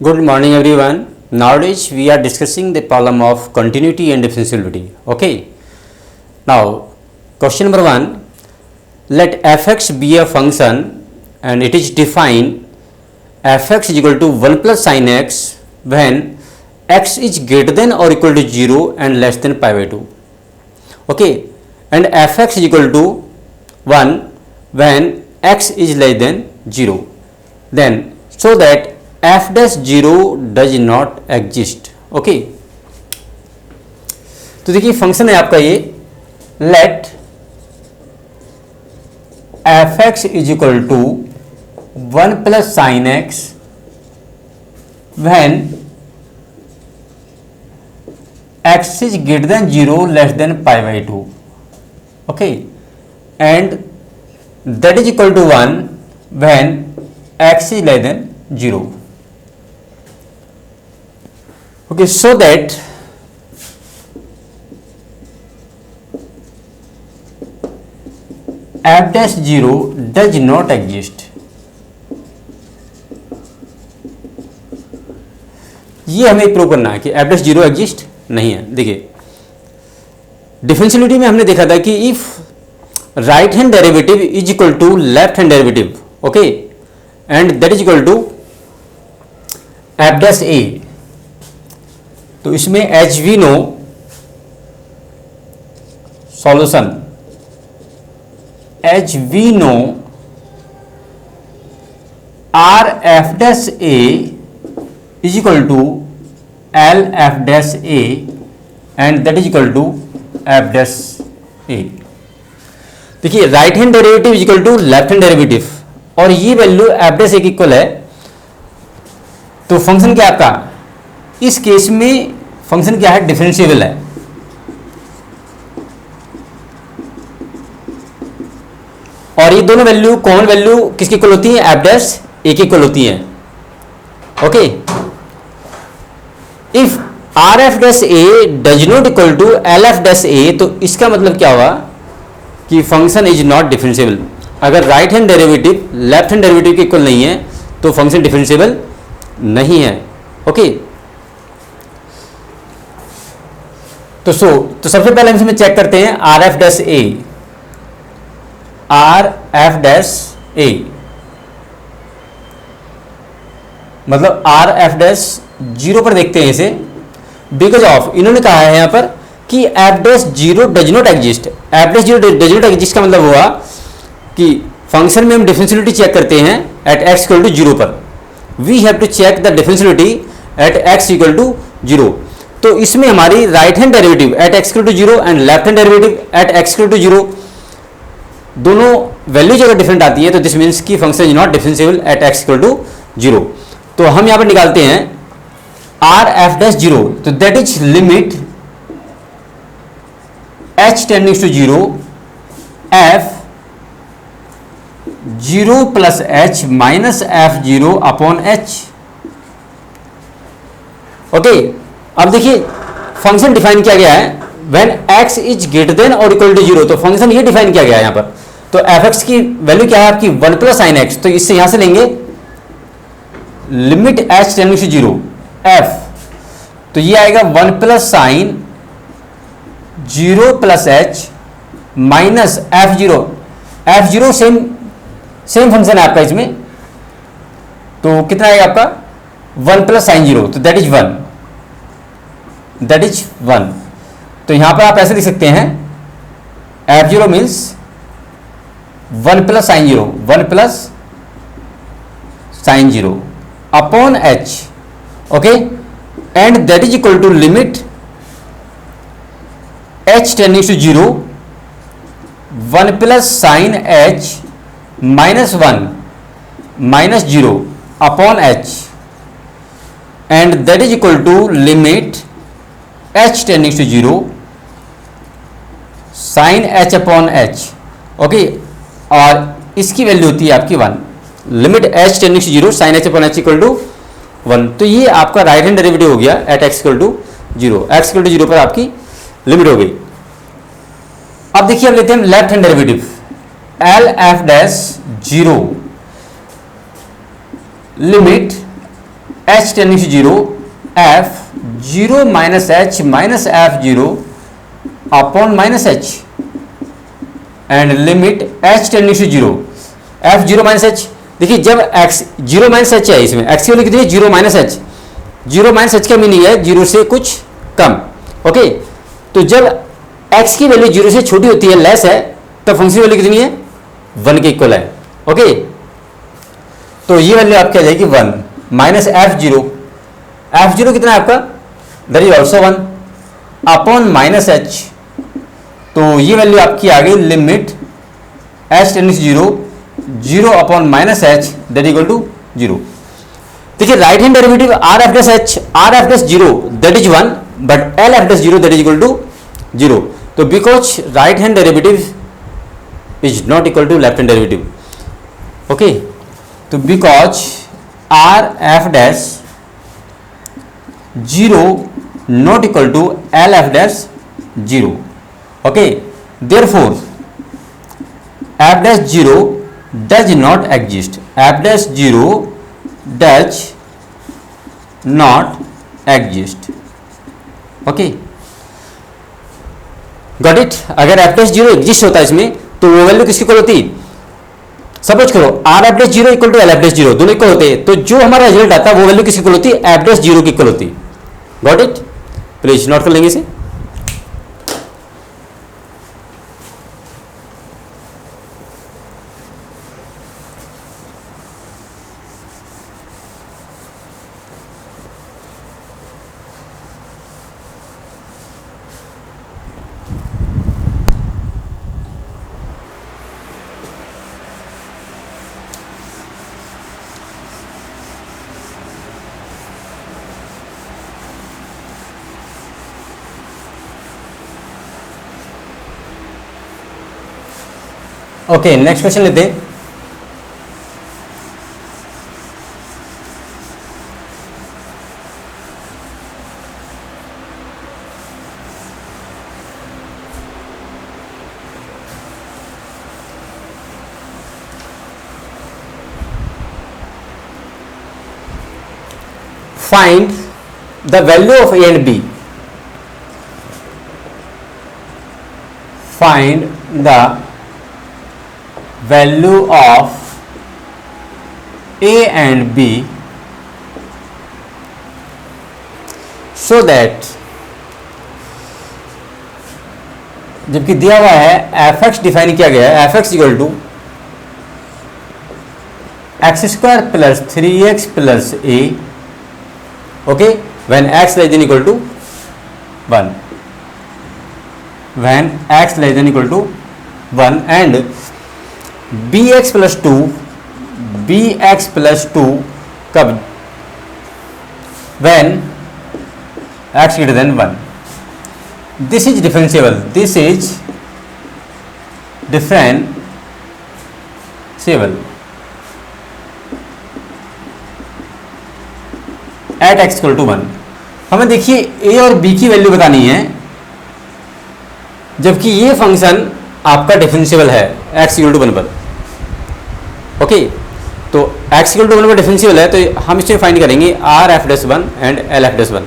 Good morning everyone. Nowadays we are discussing the problem of continuity and differentiability. Okay. Now question number 1. Let fx be a function and it is defined fx is equal to 1 plus sin x when x is greater than or equal to 0 and less than pi by 2. Okay. And fx is equal to 1 when x is less than 0. Then so that f dash 0 does not exist. Okay तो देखिए function है आपका ये let f x is equal to 1 plus sine x when x is greater than 0 less than pi by 2. Okay and that is equal to 1 when x is less than 0. Okay, so that f dash 0 does not exist. ये हमें prove करना है कि f dash 0 exist नहीं है. देखिए डिफरेंशियलिटी में हमने देखा था कि if right hand derivative is equal to left hand derivative, okay, and that is equal to f dash a, तो इसमें H we know solution H we know R F dash A is equal to L F dash A and that is equal to F dash A. देखिए right hand derivative is equal to left hand derivative और ये value F dash A की equal है. तो function क्या आपका इस case में फंक्शन क्या है, डिफरेंशिएबल है. और ये दोनों वैल्यू कॉमन वैल्यू किसकी इक्वल होती है, एफ डैश ए की इक्वल होती है. Okay, if R F dash A does not equal to L F dash A, तो इसका मतलब क्या हुआ कि फंक्शन इज नॉट डिफरेंशिएबल. अगर right hand derivative left hand derivative की इक्वल नहीं है तो फंक्शन डिफरेंशिएबल नहीं है. ओके, तो सबसे पहले हम इसमें चेक करते हैं आर एफ डैश ए. आर एफ डैश ए मतलब आर एफ डैश 0 पर देखते हैं इसे, बिकॉज ऑफ इन्होंने कहा है यहां पर कि F dash 0 does not exist. F dash 0 does not exist का मतलब हुआ कि फंक्शन में हम डिफरेंशियलिटी चेक करते हैं एट एक्स इक्वल टू 0 पर. We have to check the differentiality at x equal to 0. तो इसमें हमारी right hand derivative at x equal to 0 and left hand derivative at x equal to 0 दोनों values अगर different आती है तो this means की function is not differentiable at x equal to 0. तो हम यहां पर निकालते हैं आर एफ डैश 0, तो that is limit H tendings to 0 F 0 plus H minus F 0 upon H. Okay, अब देखिए फंक्शन डिफाइन किया गया है when x is greater than और इक्वल टू 0, तो फंक्शन ये डिफाइन किया गया है यहां पर. तो f(x) की वैल्यू क्या है आपकी 1 प्लस साइन एक्स, तो इससे यहां से लेंगे limit h tending to 0 f, तो ये आएगा 1 plus sine 0 plus h minus f0. f0 same function है आपका इसमें, तो कितना आएगा आपका 1 प्लस साइन 0, तो दैट इज 1. That is 1. तो यहां पर आप ऐसे लिख सकते हैं f0 means 1 plus sine 0, 1 plus sine 0 upon h. Okay, and that is equal to limit h tending to 0 1 plus sine h minus 1 minus 0 upon h, and that is equal to limit h tending to 0 sine h upon h. Okay, और इसकी value होती है आपकी 1. Limit h tending to 0 sine h upon h equal to 1. तो ये आपका right hand derivative हो गया at x equal to 0. x equal to 0 पर आपकी लिमिट हो गई. अब देखिए, अब लेते हैं left hand derivative l F dash 0 limit h tending to zero f zero minus h minus f zero upon minus h and limit h tending to zero f zero minus h. देखिए जब x zero minus H है, इसमें x की value कितनी है, zero minus H. Zero minus h का meaning है zero से कुछ कम। ओके, तो जब x की वैल्यू जीरो से छोटी होती है, लेस है, तब फंक्शन वैल्यू कितनी है, 1 के इक्वल है। ओके, तो ये वैल्यू आपकी आ जाएगी 1 माइनस एफ जीरो कितना है आपका, that is also 1 upon minus H. तो ये वैल्यू आपकी आ गई limit h tending to zero zero upon minus H that equal to zero. देखिए right hand derivative R F dash zero that is 1 but L F dash zero that is equal to zero. तो because right hand derivative is not equal to left hand derivative. Okay, तो because R F dash zero not equal to L F dash zero. Okay, therefore f dash zero does not exist, f dash zero does not exist. Okay, got it. अगर f dash zero exist होता है इसमें, तो वो value किसकी equal होती, suppose करो r F dash zero equal to L F dash zero, दोनों इक्वल होते हैं, तो जो हमारा रिजल्ट आता है वो वैल्यू किसकी इक्वल होती है, एफ डैश जीरो की इक्वल होती। गॉट इट, प्लीज नोट कर लेंगे इसे। ओके, नेक्स्ट क्वेश्चन लेते हैं। Find the value of a and b, find the value of A and B so that, जबकि दिया हुआ है एफ एक्स डिफाइन किया गया है, f x equal to x square plus 3x plus a. Okay, when x less than equal to 1, when x less than equal to 1 and bx plus two कब, when x greater than 1। This is differentiable, this is differentiable at x equal to 1। हमें देखिए a और b की value बतानी है, जबकि ये function आपका डिफरेंशिएबल है x इक्वल टू 1 पर। ओके, तो x इक्वल टू 1 पर डिफरेंशिएबल है, तो हम इसमें फाइंड करेंगे R F dash 1 and L F dash 1,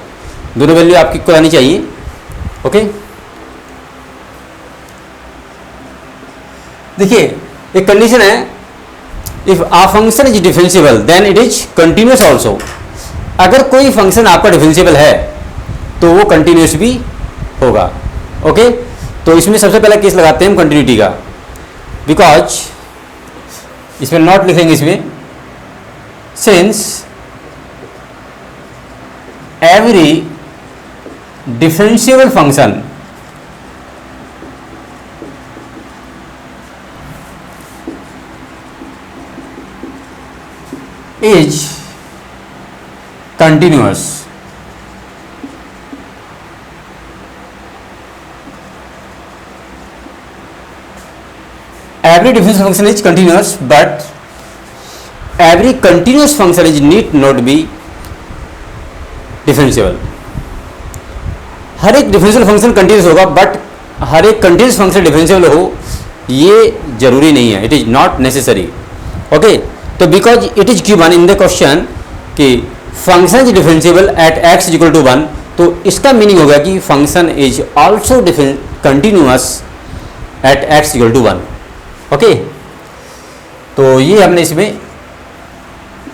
दोनों वैल्यू आपकी इक्वल आनी चाहिए। ओके, देखिए एक कंडीशन है, if a function is differentiable then it is continuous also. अगर कोई फंक्शन आपका डिफरेंशिएबल है तो वो कंटिन्यूस भी होगा। ओके, तो इसमें सबसे पहला केस लगाते हैं हम कंटिन्यूटी का, बिकॉज इसमें नॉट लिखेंगे, इसमें since every differentiable function is continuous, every differential function is continuous but every continuous function is need not be differentiable। हर एक डिफरेंशियल फंक्शन कंटिन्यूस होगा बट हर एक कंटिन्यूस फंक्शन डिफरेंशियल हो ये जरूरी नहीं है, it is not necessary. Okay, तो because it is given in the question कि function is differentiable at x equal to 1, तो इसका मीनिंग होगा कि function is also continuous at x equal to 1। Okay, तो ये हमने इसमें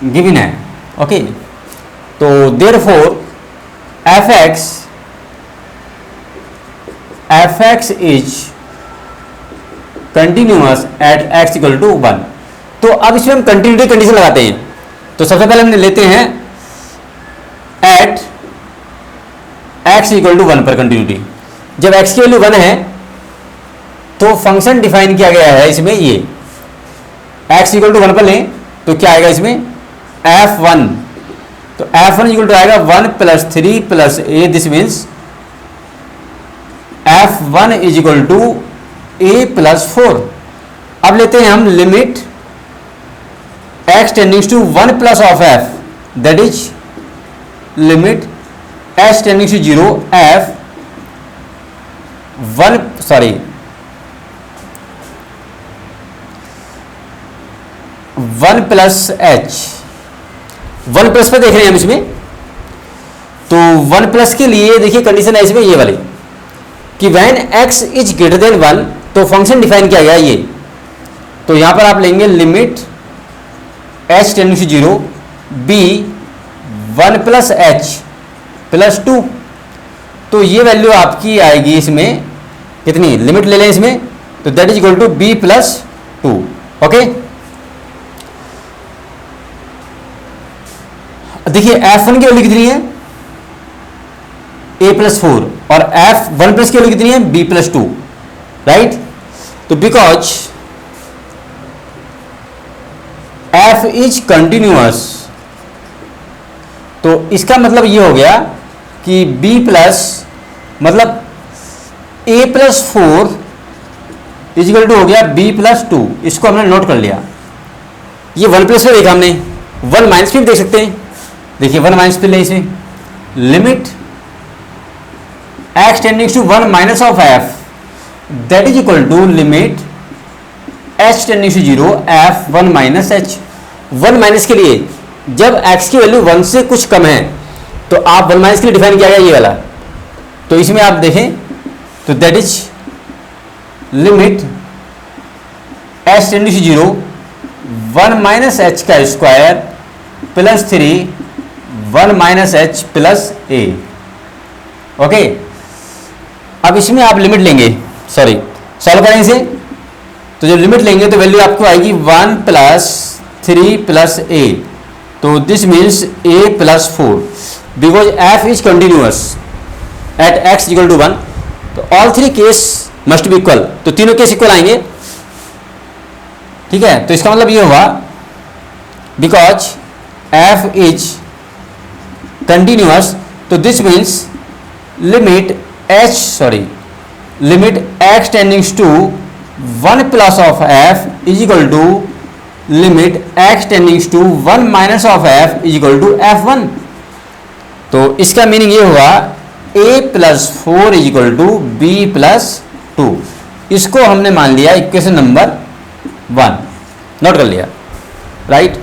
गिवन है। ओके, तो therefore F x is continuous at x equal to 1। तो अब इसमें हम कंटिन्यूटी कंडीशन लगाते हैं। तो सबसे पहले हम लेते हैं एट एक्स इक्वल टू 1 पर कंटिन्यूटी। जब एक्स की वैल्यू 1 है तो फंक्शन डिफाइन किया गया है इसमें, ये एक्स इक्वल टू 1 पर लें तो क्या आएगा इसमें f1। तो f1 इक्वल टू आएगा 1 plus 3 plus a, this means f1 is equal to a plus 4। अब लेते हैं हम limit x tendings to 1 plus of f, that is limit h tendings to 0 f 1 plus h। 1 plus पर देख रहे हैं हम इसमें, तो 1 प्लस के लिए देखिए कंडीशन है इसमें ये वाली कि when x is greater then 1, तो फंक्शन डिफाइन किया गया ये। तो यहां पर आप लेंगे limit h tending to 0 b 1 plus h plus 2। तो ये वैल्यू आपकी आएगी इसमें कितनी, लिमिट ले लें इसमें, तो that is equal to b plus 2। Okay, देखिए f1 की वैल्यू कितनी है a प्लस 4 और f1 प्लस की वैल्यू कितनी है b प्लस 2, राइट। तो बिकॉज f इज कंटिन्यूअस, तो इसका मतलब ये हो गया कि b प्लस मतलब a प्लस 4 इजिकल टू हो गया b प्लस 2। इसको हमने नोट कर लिया। ये 1 प्लस पे देखा हमने, 1 माइनस पे भी देख सकते हैं। देखिए 1 माइनस पे ले इसे, limit x tendings to 1 minus of f, that is equal to limit h tendings to 0 f 1 minus h। 1 minus के लिए जब x की वैल्यू 1 से कुछ कम है तो आप 1 माइनस के लिए डिफाइन किया गया ये वाला। तो इसमें आप देखें तो that is limit h tending to 0 1 minus h का square plus 3 1 minus h plus a। Okay, अब इसमें आप लिमिट लेंगे, सॉरी सॉल्व करें इसे, तो जब लिमिट लेंगे तो वैल्यू आपको आएगी 1 प्लस 3 प्लस a। तो this means a plus 4 because f is continuous at x equal to 1। तो all 3 case must be equal, तो तीनों केस इक्वल आएंगे, ठीक है। तो इसका मतलब ये हुआ बिकॉज f इज कंटिन्यूअस, तो this means limit x tendings to 1 plus of f is equal to limit x tendings to 1 minus of f is equal to f1। तो इसका मीनिंग ये हुआ a plus 4 is equal to b plus 2। इसको हमने मान लिया equation number 1, note कर लिया, राइट।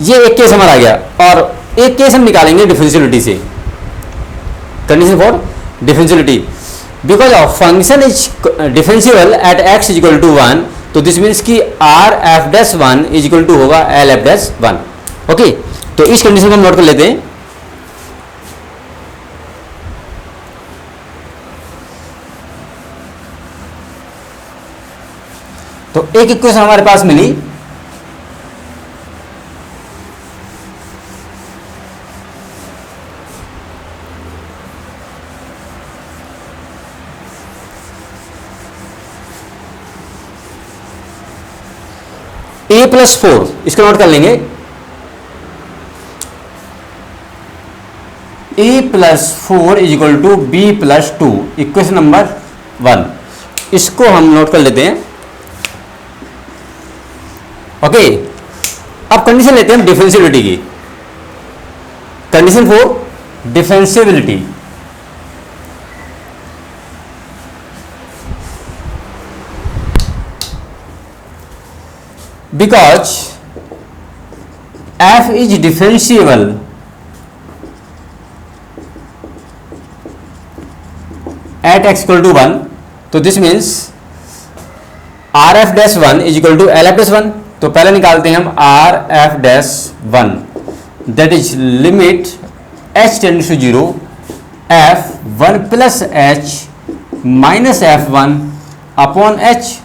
ये एक केस हमारा आ गया, और एक केस हम निकालेंगे डिफरेंशियलिटी से, condition for differentiality. Because of function is differentiable at x is equal to 1, तो दिस मीन्स कि r f dash 1 is equal to होगा l f डैश 1। ओके, तो इस कंडीशन को हम नोट कर लेते हैं। तो एक इक्वेशन हमारे पास मिली, a प्लस 4, इसको नोट कर लेंगे, a plus 4 is equal to b plus 2, equation number 1। इसको हम नोट कर लेते हैं। ओके, अब कंडीशन लेते हैं हम डिफरेंशियबिलिटी की, condition for differentiability. Because f is differentiable at x equal to 1, तो this means r F dash 1 is equal to L F dash 1। तो पहले निकालते हैं हम आर F dash 1, that is limit h tends to 0 f 1 plus H minus f 1 upon h.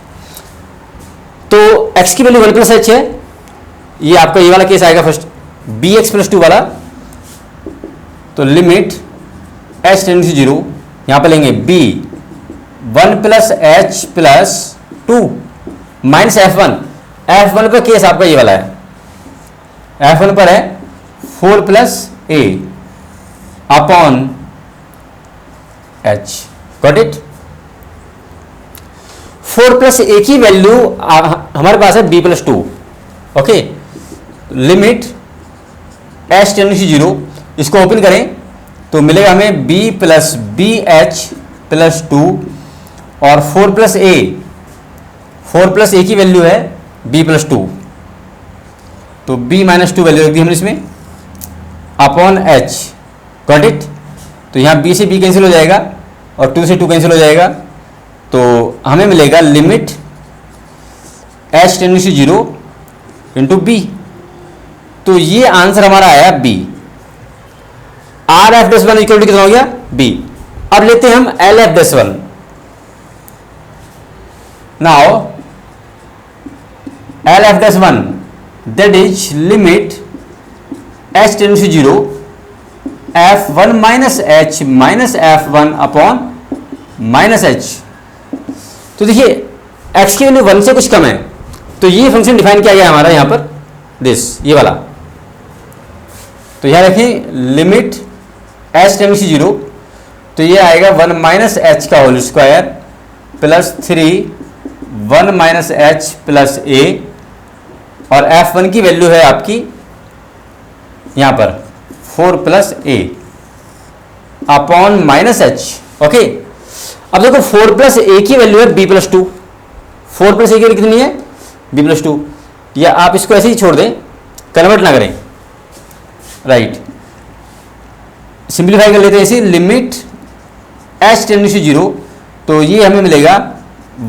तो x की वैल्यू 1 प्लस एच है, ये आपका ये वाला केस आएगा फर्स्ट, बी एक्स प्लस 2 वाला। तो लिमिट h टेंड्स टू 0, यहां पर लेंगे b 1 plus H plus 2 minus f1। f1 पर केस आपका ये वाला है, f1 पर है 4 plus a upon h। Got it. 4 plus a की वैल्यू हमारे पास है b plus 2। Okay, limit h tends to 0, इसको ओपन करें तो मिलेगा हमें b plus b h plus 2 और 4 प्लस a, 4 प्लस a की वैल्यू है b प्लस 2, तो b माइनस 2 वैल्यू रख दी हमने इसमें अपॉन h। Got it. तो यहाँ b से b कैंसिल हो जाएगा और 2 से 2 कैंसिल हो जाएगा, तो हमें मिलेगा limit h tends to 0 into b। तो ये आंसर हमारा आया b। R F dash 1 equal to कितना हो गया b। अब लेते हैं हम l F dash 1। Now l F dash 1 that is limit h tends to 0 f 1 minus h minus f 1 upon minus H. तो देखिए x की वैल्यू 1 से कुछ कम है, तो ये फंक्शन डिफाइन किया गया हमारा यहां पर, दिस ये वाला। तो यहां रखें लिमिट h टेंड्स टू 0, तो ये आएगा 1 माइनस एच का whole square plus 3 1 minus h plus a, और f1 की वैल्यू है आपकी यहां पर 4 plus a upon minus H. Okay, अब देखो 4 प्लस a की वैल्यू है b प्लस 2, 4 प्लस a की वैल्यू कितनी है b प्लस 2, या आप इसको ऐसे ही छोड़ दें, कन्वर्ट ना करें, राइट। सिंप्लीफाई कर लेते हैं इसे, लिमिट h टेंड्स टू 0, तो ये हमें मिलेगा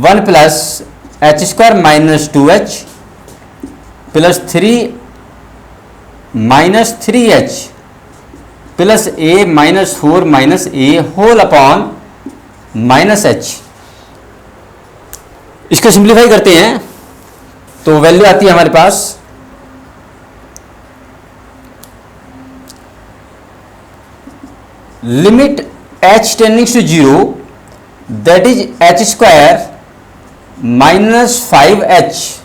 1 plus H square minus 2h plus 3 minus 3h plus a minus 4 minus a whole upon minus h। इसको सिंप्लीफाई करते हैं तो वैल्यू आती है हमारे पास limit h tendings to 0 that is h square minus 5h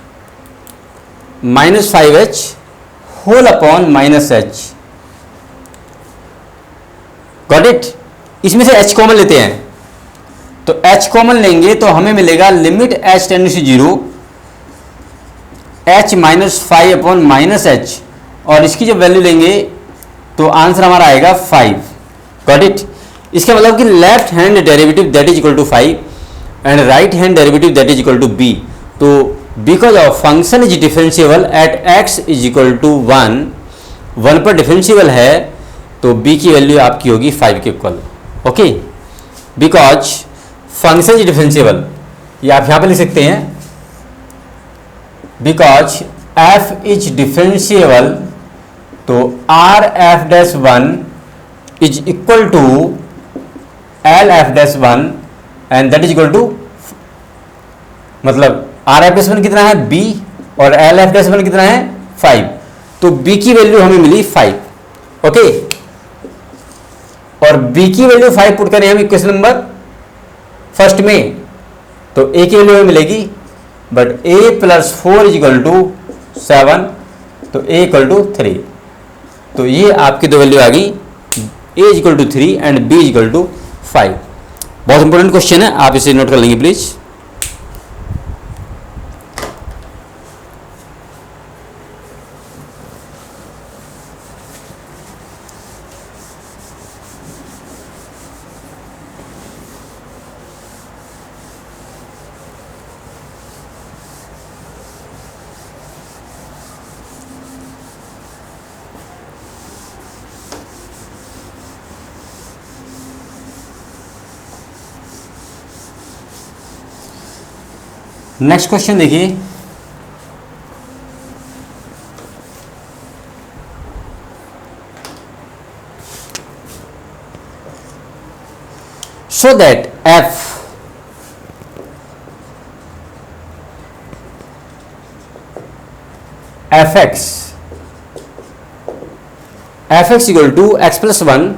whole upon minus h। Got it. इसमें से h कॉमन लेते हैं, तो h कॉमन लेंगे तो हमें मिलेगा limit h tendings to 0 h minus 5 upon minus h, और इसकी जब वैल्यू लेंगे तो आंसर हमारा आएगा 5। Got it. इसका मतलब कि left hand derivative that is equal to 5 and right hand derivative that is equal to b। तो because of function is differentiable at x is equal to 1 पर डिफरेंशिएबल है, तो b की वैल्यू आपकी होगी 5 के equal. Okay, because function is differentiable, ये आप यहां पर लिख सकते हैं, बिकॉज f इज डिफरेंशिएबल, तो r F dash 1 is equal to L F dash 1 and that is equal to, मतलब आर एफ डैश 1 कितना है b और एल एफ डैश 1 कितना है 5, तो b की वैल्यू हमें मिली 5। ओके, और b की वैल्यू 5 पुट करें हम इक्वेशन नंबर फर्स्ट में, तो a की वैल्यू हमें मिलेगी, but a plus 4 is equal to 7, तो a इक्वल टू 3। तो ये आपकी दो वैल्यू आ गई, a is equal to 3 and b is equal to 5। बहुत इंपॉर्टेंट क्वेश्चन है, आप इसे नोट कर लेंगे प्लीज। नेक्स्ट क्वेश्चन देखिए, so that fx equal to x plus 1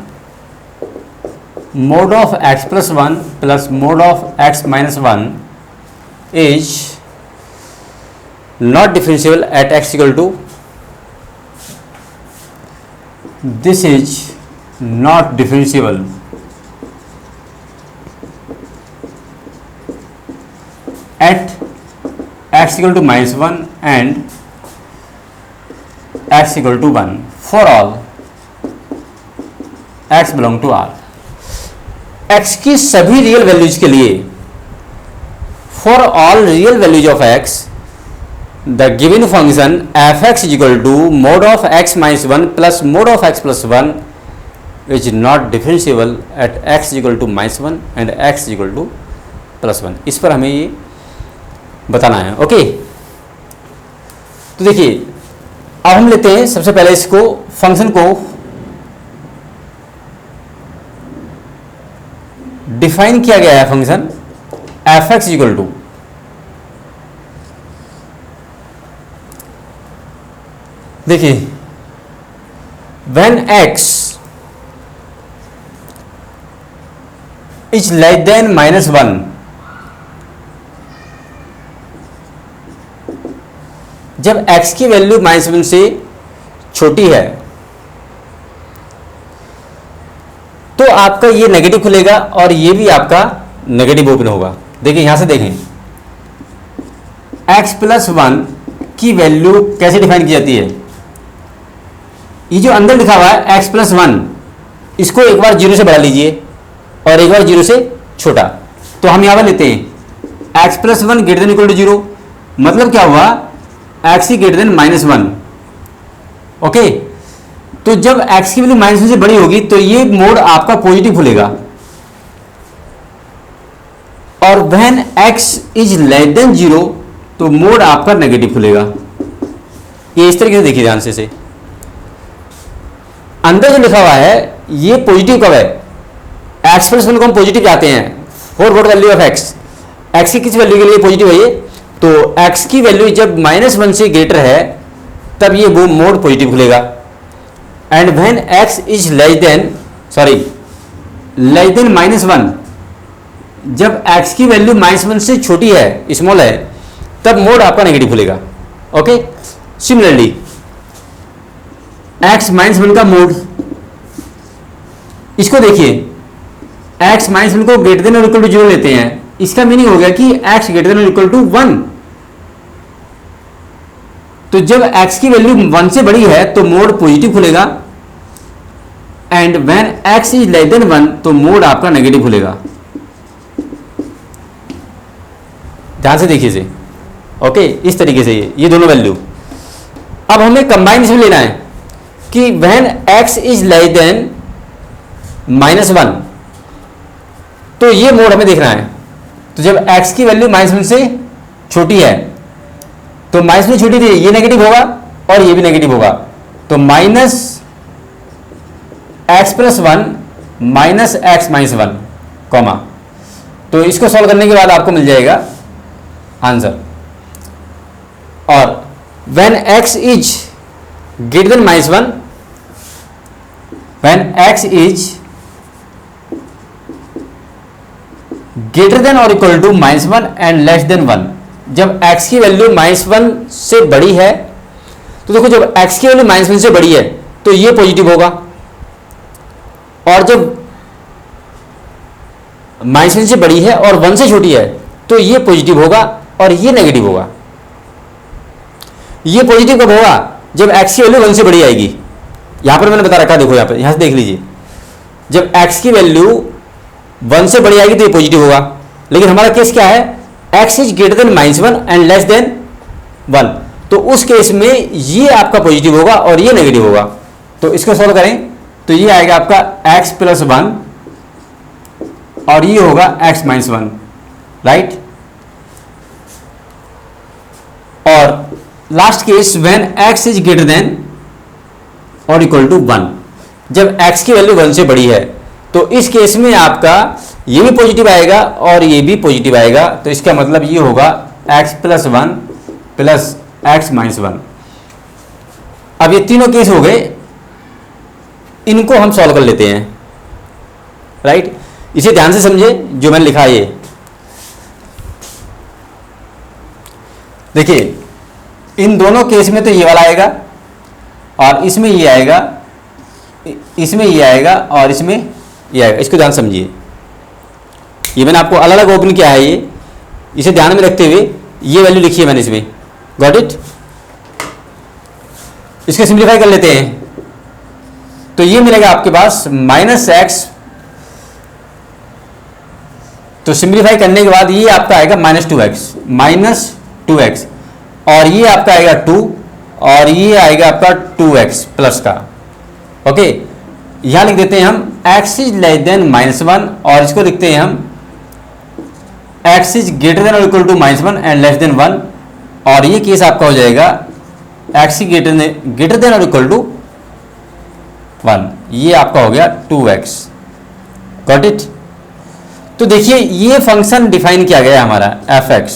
mod of x plus 1 plus mod of x minus 1 is not differentiable at x equal to, this is not differentiable at x equal to minus 1 and x equal to 1 for all x belong to R। x की सभी real values के लिए, for all real values of x, the given function F x is equal to mod of x minus 1 plus mod of x plus 1 is not differentiable at x is equal to minus 1 and x is equal to plus 1। इस पर हमें ये बताना है। Okay, तो देखिए अब हम लेते हैं सबसे पहले इसको, फंक्शन को डिफाइन किया गया है। Function F x equal to, देखिए when x is less than minus 1, जब x की वैल्यू माइनस 1 से छोटी है तो आपका ये नेगेटिव खुलेगा और ये भी आपका नेगेटिव ओपन होगा। देखिए यहां से देखें, x प्लस 1 की वैल्यू कैसे डिफाइन की जाती है। ये जो अंदर लिखा हुआ है x प्लस 1, इसको एक बार 0 से बढ़ा लीजिए और एक बार 0 से छोटा। तो हम यहां पर लेते हैं x plus 1 greater than equal to 0, मतलब क्या हुआ, x greater than minus 1। Okay, तो जब x की वैल्यू माइनस 1 से बड़ी होगी तो ये मोड आपका पॉजिटिव खुलेगा, और when x is less than 0 तो मोड आपका नेगेटिव खुलेगा। ये इस तरीके से देखिए ध्यान से अंदर जो लिखा हुआ है ये पॉजिटिव कब है, x प्लस 1 को हम पॉजिटिव जाते हैं for what value of x की किस वैल्यू के लिए पॉजिटिव है ये, तो x की वैल्यू जब माइनस 1 से ग्रेटर है तब ये वो मोड पॉजिटिव खुलेगा। And when x is less than minus 1, जब x की वैल्यू माइनस 1 से छोटी है, स्मॉल है, तब मोड आपका नेगेटिव खुलेगा। ओके, सिमिलरली x माइनस 1 का मोड, इसको देखिए x माइनस 1 को ग्रेटर देन और इक्वल टू 0 लेते हैं, इसका मीनिंग हो गया कि x ग्रेटर देन और इक्वल टू 1। तो जब x की वैल्यू 1 से बड़ी है तो मोड पॉजिटिव खुलेगा, and when x is less than 1 तो मोड आपका नेगेटिव खुलेगा। ध्यान से देखिए इसे। ओके, इस तरीके से ये दोनों वैल्यू। अब हमें कंबाइन इसमें लेना है कि when x is less than minus 1, तो ये मोड हमें देखना है। तो जब x की वैल्यू माइनस 1 से छोटी है तो माइनस में छोटी थी, ये नेगेटिव होगा और ये भी नेगेटिव होगा, तो minus x plus 1 minus x minus 1 comma. तो इसको सॉल्व करने के बाद आपको मिल जाएगा आंसर। और when x is greater than minus 1, when x is greater than और equal to minus 1 and less than 1, जब x की वैल्यू माइनस 1 से बड़ी है, तो देखो जब x की वैल्यू माइनस 1 से बड़ी है तो ये पॉजिटिव होगा, और जब माइनस 1 से बड़ी है और 1 से छोटी है तो ये पॉजिटिव होगा और ये नेगेटिव होगा। ये पॉजिटिव कब होगा, जब x की वैल्यू 1 से बड़ी आएगी। यहां पर मैंने बता रखा, देखो यहां पर, यहां से देख लीजिए, जब x की वैल्यू 1 से बड़ी आएगी तो ये पॉजिटिव होगा। लेकिन हमारा केस क्या है, x is greater than minus 1 and less than 1, तो उस केस में ये आपका पॉजिटिव होगा और ये नेगेटिव होगा। तो इसको सॉल्व करें तो ये आएगा आपका x प्लस 1 और ये होगा x minus 1, right. Last case when x is greater than और इक्वल टू 1, जब x की वैल्यू 1 से बड़ी है तो इस केस में आपका ये भी पॉजिटिव आएगा और ये भी पॉजिटिव आएगा, तो इसका मतलब ये होगा x plus 1 plus x minus 1। अब ये तीनों केस हो गए, इनको हम सॉल्व कर लेते हैं, राइट। इसे ध्यान से समझे जो मैंने लिखा है ये देखिए, इन दोनों केस में तो ये वाला आएगा और इसमें ये आएगा, इसमें ये आएगा और इसमें ये आएगा। इसको ध्यान समझिए, ये मैंने आपको अलग अलग ओपन किया है, ये इसे ध्यान में रखते हुए ये वैल्यू लिखी है मैंने इसमें, गॉट इट। इसको सिंप्लीफाई कर लेते हैं तो ये मिलेगा आपके पास माइनस एक्स, तो सिंप्लीफाई करने के बाद ये आपका आएगा माइनस टू एक्स और ये आपका आएगा 2 और ये आएगा आपका 2x प्लस का। ओके, यहां लिख देते हैं हम x इज लेस देन -1 और इसको लिखते हैं हम x इज ग्रेटर देन और equal to -1 and less than 1 और ये केस आपका हो जाएगा x ग्रेटर देन और इक्वल टू 1, ये आपका हो गया 2x, गॉट इट। तो देखिए ये फंक्शन डिफाइन किया गया है हमारा f(x),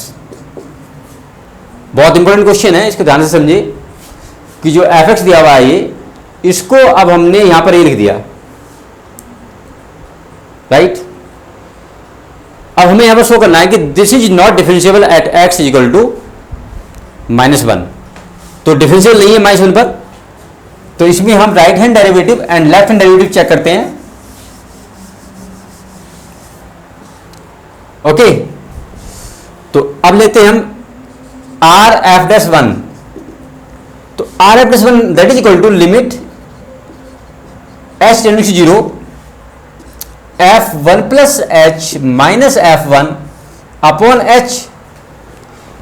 बहुत इंपॉर्टेंट क्वेश्चन है, इसको ध्यान से समझिए कि जो f(x) दिया हुआ है ये, इसको अब हमने यहां पर ये लिख दिया, राइट। अब हमें यहां पर शो करना है कि this is not differentiable at x equal to -1, तो डिफरेंशिएबल नहीं है -1 पर, तो इसमें हम right hand derivative and left hand derivative check करते हैं। ओके, तो अब लेते हैं हम rf'1, तो rf'1 that is equal to limit h tending to 0 f1 plus h minus f1 upon h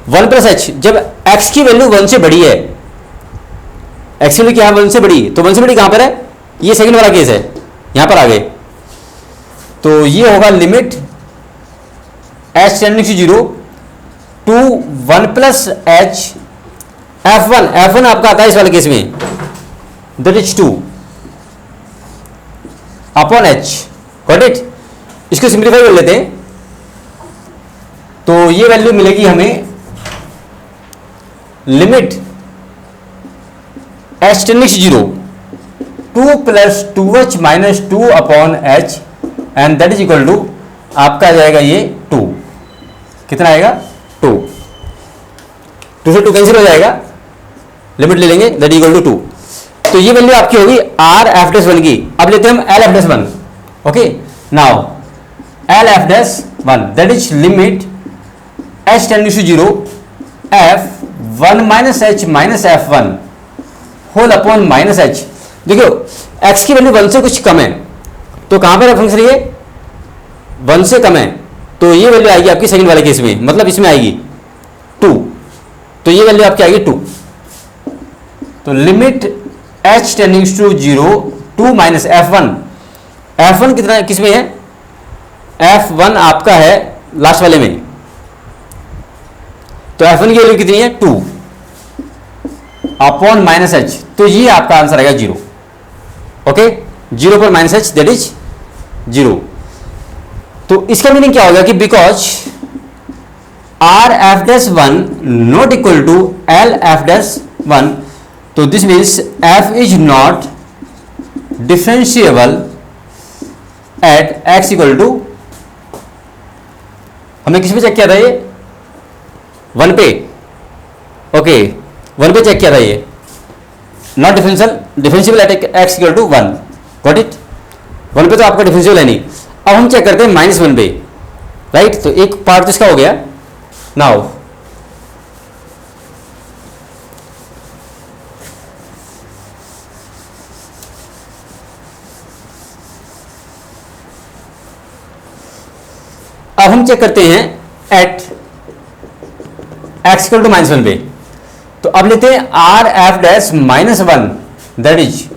1 plus h। जब x की वैल्यू 1 से बड़ी है, x की वैल्यू क्या 1 से बड़ी, तो 1 से बड़ी कहां पर है, ये सेकंड वाला केस है, यहां पर आ गए, तो ये होगा limit h tending to 0 two 1 plus h f1 आपका आता है इस वाले केस में that is 2 upon h, got it. इसको सिंप्लीफाई कर लेते हैं तो ये वैल्यू मिलेगी हमें limit h tending to 0 2 plus 2h minus 2 upon h and that is equal to आपका आ जाएगा ये 2, कितना आएगा 2 से 2 कैंसिल हो जाएगा, लिमिट ले लेंगे दैट इक्वल टू 2, तो ये वैल्यू आपकी होगी rf'1 की। अब लेते हैं हम lf'1, okay. Now lf'1 that is limit h tending to 0 f1 minus h minus f1 whole upon minus h। देखो x की वैल्यू 1 से कुछ कम है, तो कहां पर है फंक्शन, ये 1 से कम है, तो ये वैल्यू आएगी आपकी सेकंड वाले केस में, मतलब इसमें आएगी 2, तो ये वैल्यू आपकी आएगी 2, तो limit h tending to 0 2 minus f1 कितना किस में है, f1 आपका है लास्ट वाले में, तो f1 की वैल्यू कितनी है 2 अपॉन माइनस h, तो ये आपका आंसर आएगा 0, ओके। 0 पर माइनस h दैट इज 0। तो इसका मीनिंग क्या होगा कि because rf'1 not equal to lf'1, तो this means f is not differentiable at x equal to, हमने किस पे चेक किया था ये 1 पे, ओके 1 पे चेक किया था ये, not differentiable at x equal to 1, got it. 1 पे तो आपका डिफरेंशिएबल है नहीं। अब हम चेक करते हैं -1 पे, राइट, तो एक पार्ट तो इसका हो गया। नाउ अब हम चेक करते हैं एट x इक्वल टू -1 पे, तो अब लेते हैं rf'-1 दैट इज